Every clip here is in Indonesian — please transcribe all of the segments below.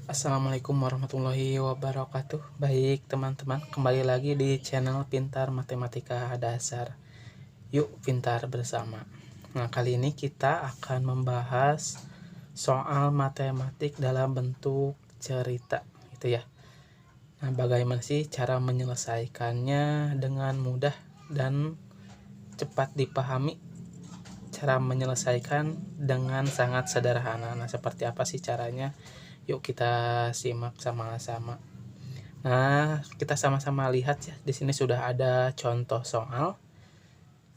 Assalamualaikum warahmatullahi wabarakatuh. Baik teman-teman, kembali lagi di channel Pintar Matematika Dasar. Yuk pintar bersama. Nah, kali ini kita akan membahas soal matematik dalam bentuk cerita gitu ya. Nah, bagaimana sih cara menyelesaikannya dengan mudah dan cepat dipahami? Cara menyelesaikan dengan sangat sederhana. Nah, seperti apa sih caranya? Yuk kita simak sama-sama. Nah, kita sama-sama lihat ya. Di sini sudah ada contoh soal.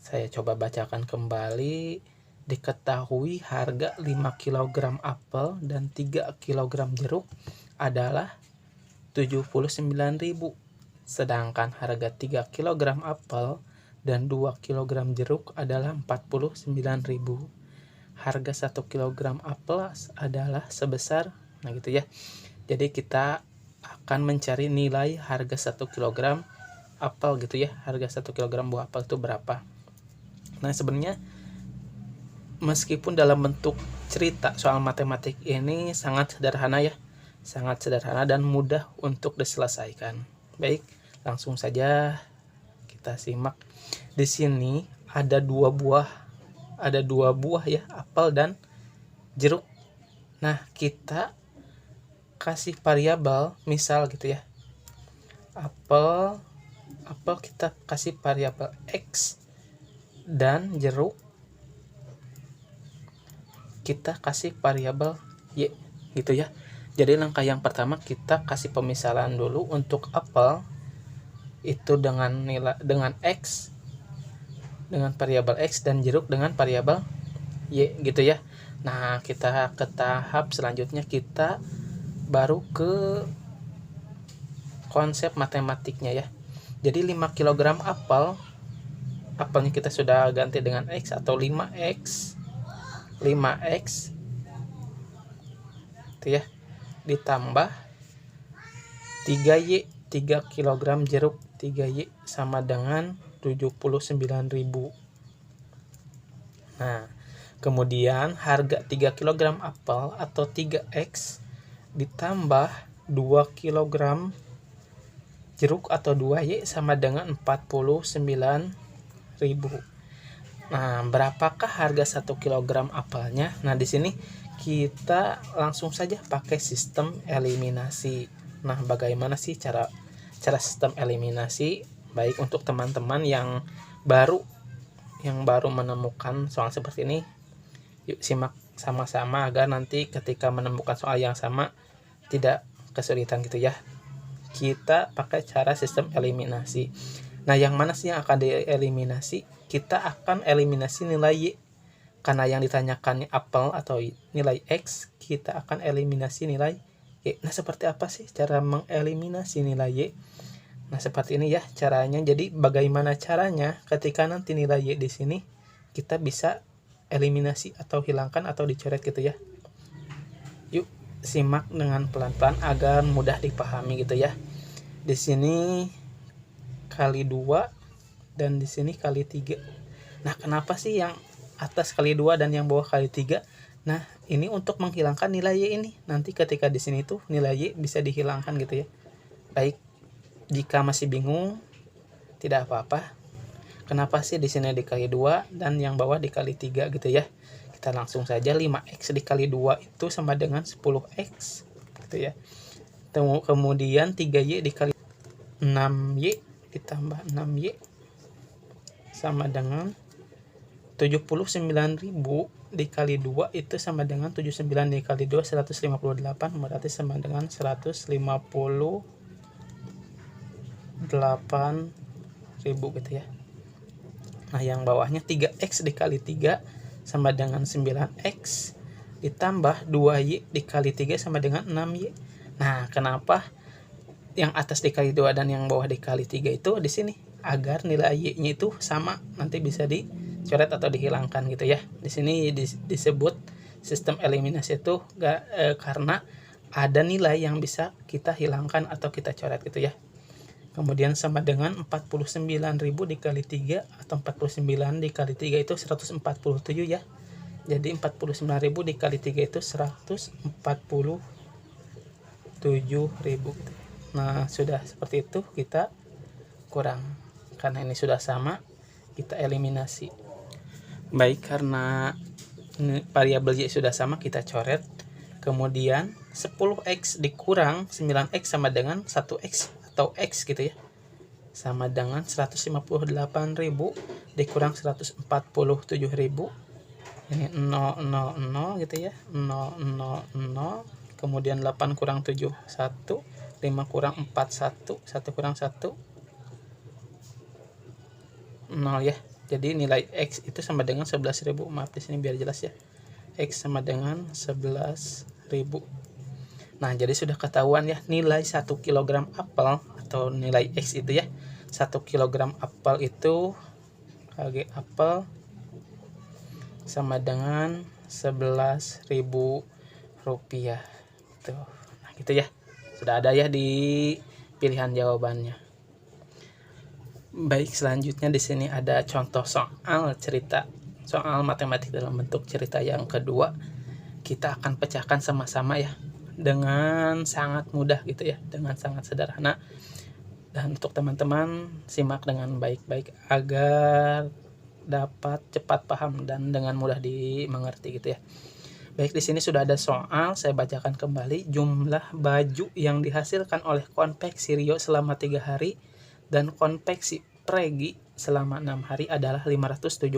Saya coba bacakan kembali. Diketahui harga 5 kg apel dan 3 kg jeruk adalah 79.000. Sedangkan harga 3 kg apel dan 2 kg jeruk adalah 49.000. Harga 1 kg apel adalah sebesar, nah gitu ya. Jadi kita akan mencari nilai harga 1 kg apel gitu ya. Harga 1 kg buah apel itu berapa? Nah, sebenarnya meskipun dalam bentuk cerita, soal matematik ini sangat sederhana ya. Sangat sederhana dan mudah untuk diselesaikan. Baik, langsung saja kita simak. Di sini ada dua buah ya, apel dan jeruk. Nah, kita kasih variabel, misal gitu ya. Apel kita kasih variabel X dan jeruk kita kasih variabel Y gitu ya. Jadi langkah yang pertama kita kasih pemisalan dulu. Untuk apel itu dengan X, dengan variabel X, dan jeruk dengan variabel Y gitu ya. Nah, kita ke tahap selanjutnya, kita baru ke konsep matematiknya ya. Jadi 5 kg apelnya kita sudah ganti dengan X atau 5X itu ya, ditambah 3Y, 3 kg jeruk 3Y sama dengan 79.000. Nah, kemudian harga 3 kg apel atau 3X ditambah 2 kg jeruk atau 2Y sama dengan 49.000. Nah, berapakah harga 1 kg apelnya? Nah, di sini kita langsung saja pakai sistem eliminasi. Nah, bagaimana sih cara sistem eliminasi? Baik, untuk teman-teman yang baru menemukan soal seperti ini, yuk simak sama-sama agar nanti ketika menemukan soal yang sama tidak kesulitan gitu ya. Kita pakai cara sistem eliminasi. Nah, yang mana sih yang akan dieliminasi? Kita akan eliminasi nilai Y. Karena yang ditanyakan apel atau nilai X, kita akan eliminasi nilai Y. Nah, seperti apa sih cara mengeliminasi nilai Y? Nah, seperti ini ya caranya. Jadi, bagaimana caranya ketika nanti nilai Y di sini kita bisa eliminasi atau hilangkan atau dicoret gitu ya. Yuk, simak dengan pelan-pelan agar mudah dipahami gitu ya. Di sini kali 2 dan di sini kali 3. Nah, kenapa sih yang atas kali 2 dan yang bawah kali 3? Nah, ini untuk menghilangkan nilai Y ini. Nanti ketika di sini tuh nilai Y bisa dihilangkan gitu ya. Baik, jika masih bingung tidak apa-apa. Kenapa sih di sini dikali 2 dan yang bawah dikali 3 gitu ya? Kita langsung saja, 5X dikali 2 itu sama dengan 10X gitu ya. Kemudian 3Y dikali 6Y ditambah 6Y sama dengan 79.000 dikali 2 itu sama dengan 79 dikali 2 158, berarti sama dengan 158.000 gitu ya. Nah, yang bawahnya 3X dikali 3 sama dengan 9X ditambah 2Y dikali 3 sama dengan 6Y. Nah, kenapa yang atas dikali 2 dan yang bawah dikali 3 itu di sini? Agar nilai Y-nya itu sama, nanti bisa dicoret atau dihilangkan gitu ya. Di sini disebut sistem eliminasi itu karena ada nilai yang bisa kita hilangkan atau kita coret gitu ya. Kemudian sama dengan 49.000 dikali 3 atau 49 dikali 3 itu 147 ya. Jadi 49.000 dikali 3 itu 147 7.000 gitu. Nah, sudah seperti itu kita kurang. Karena ini sudah sama, kita eliminasi. Baik, karena variabel Y sudah sama, kita coret. Kemudian 10x dikurang 9x sama dengan 1x atau x gitu ya. Sama dengan 158.000 dikurang 147.000. Ini 0, gitu ya. 0, kemudian 8 kurang 7, 1. 5 kurang 4, 1. 1 kurang 1, 0 ya. Jadi nilai X itu sama dengan 11.000. Maaf di sini biar jelas ya. X sama dengan 11.000. Nah, jadi sudah ketahuan ya nilai 1 kg apel atau nilai X itu ya. 1 kg apel itu KG apel sama dengan 11.000 rupiah. Tuh. Nah, gitu ya. Sudah ada ya di pilihan jawabannya. Baik, selanjutnya di sini ada contoh soal cerita, soal matematik dalam bentuk cerita yang kedua. Kita akan pecahkan sama-sama ya, dengan sangat mudah gitu ya, dengan sangat sederhana. Dan untuk teman-teman simak dengan baik-baik agar dapat cepat paham dan dengan mudah dimengerti gitu ya. Baik, di sini sudah ada soal, saya bacakan kembali. Jumlah baju yang dihasilkan oleh konveksi Rio selama 3 hari dan konveksi Pregi selama 6 hari adalah 570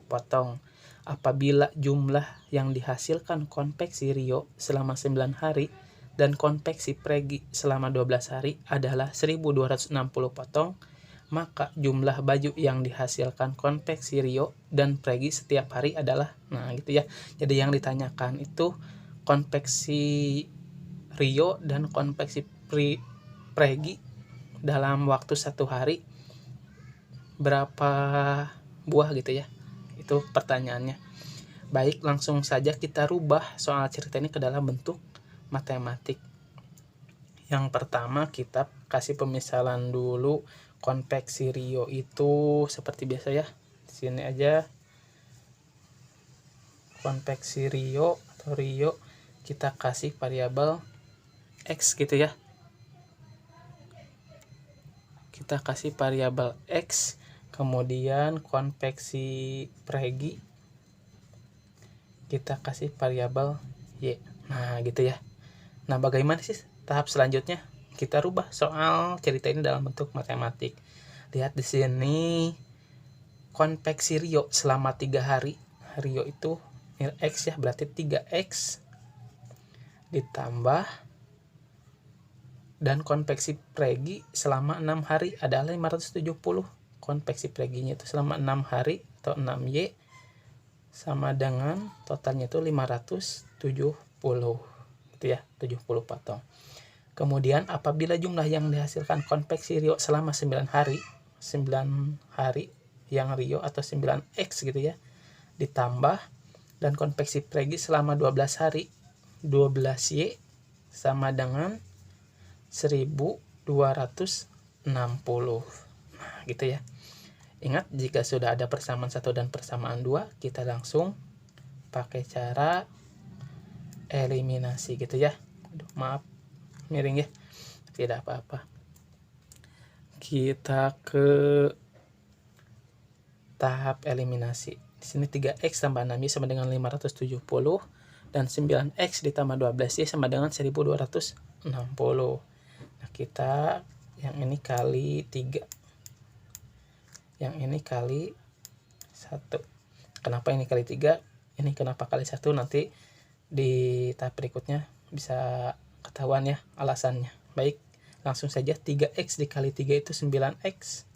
potong. Apabila jumlah yang dihasilkan konveksi Rio selama 9 hari dan konveksi Pregi selama 12 hari adalah 1260 potong, maka jumlah baju yang dihasilkan konveksi Rio dan Pregi setiap hari adalah, nah gitu ya. Jadi yang ditanyakan itu konveksi Rio dan konveksi Pregi dalam waktu 1 hari berapa buah gitu ya. Itu pertanyaannya. Baik, langsung saja kita rubah soal cerita ini ke dalam bentuk matematik. Yang pertama kita kasih pemisalan dulu. Konveksi Rio itu seperti biasa ya. Di sini aja konveksi Rio atau Rio kita kasih variabel X gitu ya. Kita kasih variabel X, kemudian konveksi Pregi kita kasih variabel Y. Nah, gitu ya. Nah, bagaimana sih tahap selanjutnya? Kita rubah soal cerita ini dalam bentuk matematik. Lihat di sini konveksi Rio selama 3 hari. Rio itu nilai X ya, berarti 3X ditambah, dan konveksi Pregi selama 6 hari adalah 570. Konveksi Preginya itu selama 6 hari atau 6Y sama dengan totalnya itu 570 gitu ya, 70 potong. Kemudian apabila jumlah yang dihasilkan konveksi Rio selama 9 hari yang Rio atau 9X gitu ya, ditambah dan konveksi Pregi selama 12 hari 12Y sama dengan 1260. Nah, gitu ya. Ingat, jika sudah ada persamaan 1 dan persamaan 2, kita langsung pakai cara eliminasi gitu ya. Aduh, maaf miring ya. Tidak apa-apa. Kita ke tahap eliminasi. Di sini 3X tambah 6Y sama dengan 570 dan 9X ditambah 12Y sama dengan 1260. Nah, kita yang ini kali 3. Yang ini kali 1. Kenapa ini kali 3? Ini kenapa kali 1? Nanti di tahap berikutnya bisa ketahuan ya alasannya. Baik, langsung saja 3X dikali 3 itu 9X.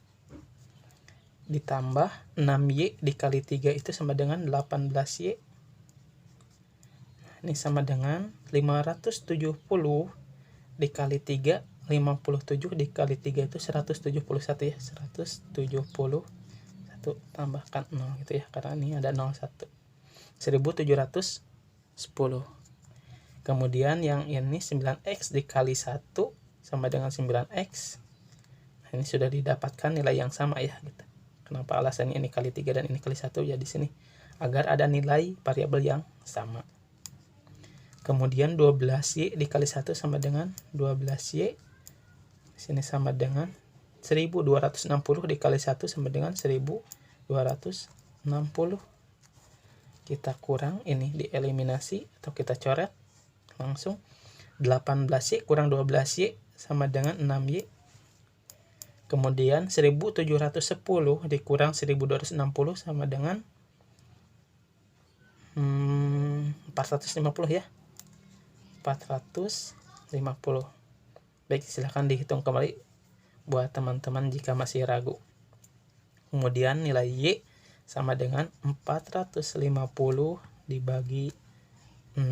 Ditambah 6Y dikali 3 itu sama dengan 18Y. Ini sama dengan 570 dikali 3, 57 dikali 3 itu 171 ya. 171 tambahkan 0 gitu ya, karena ini ada 01. 1710. Kemudian yang ini 9X dikali 1 sama dengan 9X. Nah, ini sudah didapatkan nilai yang sama ya gitu. Kenapa alasannya ini kali 3 dan ini kali 1 ya di sini? Agar ada nilai variabel yang sama. Kemudian 12Y dikali 1 sama dengan 12Y. Sini sama dengan 1260 dikali 1 sama dengan 1260. Kita kurang ini dieliminasi atau kita coret langsung. 18Y kurang 12Y sama dengan 6Y. Kemudian 1710 dikurang 1260 sama dengan 450 ya. 450. Baik, silahkan dihitung kembali buat teman-teman jika masih ragu. Kemudian nilai Y sama dengan 450 dibagi 6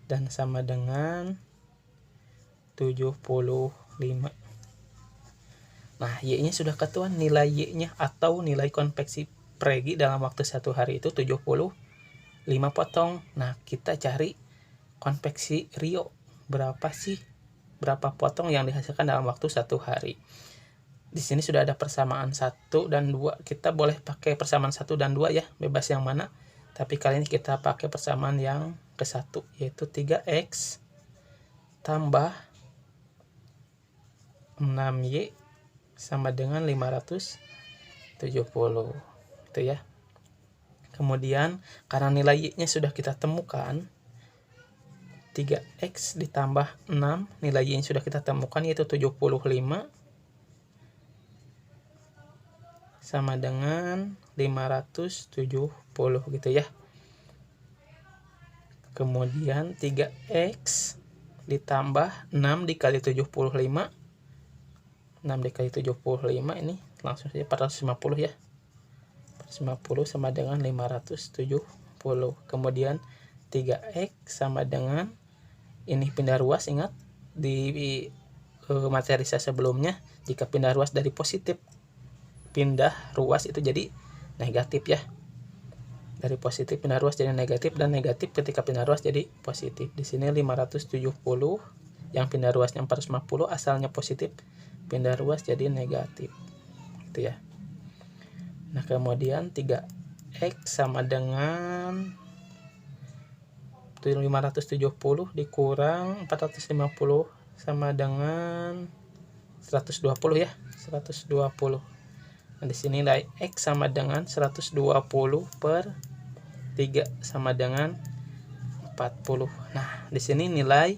dan sama dengan 75. Nah, Y-nya sudah ketahuan, nilai Y-nya atau nilai konveksi Pregi dalam waktu 1 hari itu 75 potong. Nah, kita cari konveksi Rio. Berapa potong yang dihasilkan dalam waktu 1 hari. Di sini sudah ada persamaan 1 dan 2. Kita boleh pakai persamaan 1 dan 2 ya, bebas yang mana. Tapi kali ini kita pakai persamaan yang ke-1, yaitu 3X tambah 6Y sama dengan 570. Itu ya. Kemudian karena nilai Y-nya sudah kita temukan, 3X ditambah 6, nilai Y-nya sudah kita temukan yaitu 75 sama dengan 570 gitu ya. Kemudian 3X ditambah 6 dikali 75. 6 dikali 75 ini langsung saja 450 ya. 450 sama dengan 570. Kemudian 3X sama dengan ini pindah ruas, ingat di materi saya sebelumnya, jika pindah ruas dari positif pindah ruas itu jadi negatif ya. Dari positif pindah ruas jadi negatif, dan negatif ketika pindah ruas jadi positif. Di sini 570 yang pindah ruasnya 450 asalnya positif, pindah ruas jadi negatif. Itu ya. Nah, kemudian 3X sama dengan 570 dikurang 450 sama dengan 120 ya, 120. Nah, di sini nilai X sama dengan 120 per 3 sama dengan 40. Nah, di sini nilai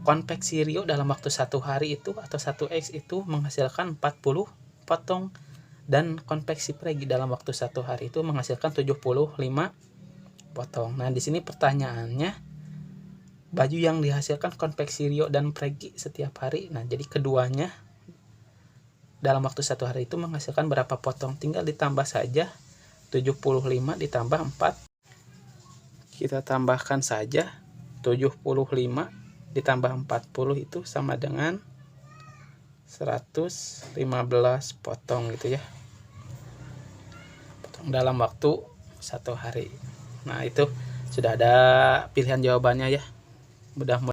konveksi Rio dalam waktu 1 hari itu atau 1X itu menghasilkan 40 potong, dan konveksi Pregi dalam waktu 1 hari itu menghasilkan 75 potong. Nah, di sini pertanyaannya, baju yang dihasilkan konveksi Rio dan Pregi setiap hari. Nah, jadi keduanya dalam waktu 1 hari itu menghasilkan berapa potong? Tinggal ditambah saja 75 ditambah 4. Kita tambahkan saja 75 ditambah 40 itu sama dengan 115 potong gitu ya. Potong dalam waktu 1 hari. Nah, itu sudah ada pilihan jawabannya ya. Mudah-mudahan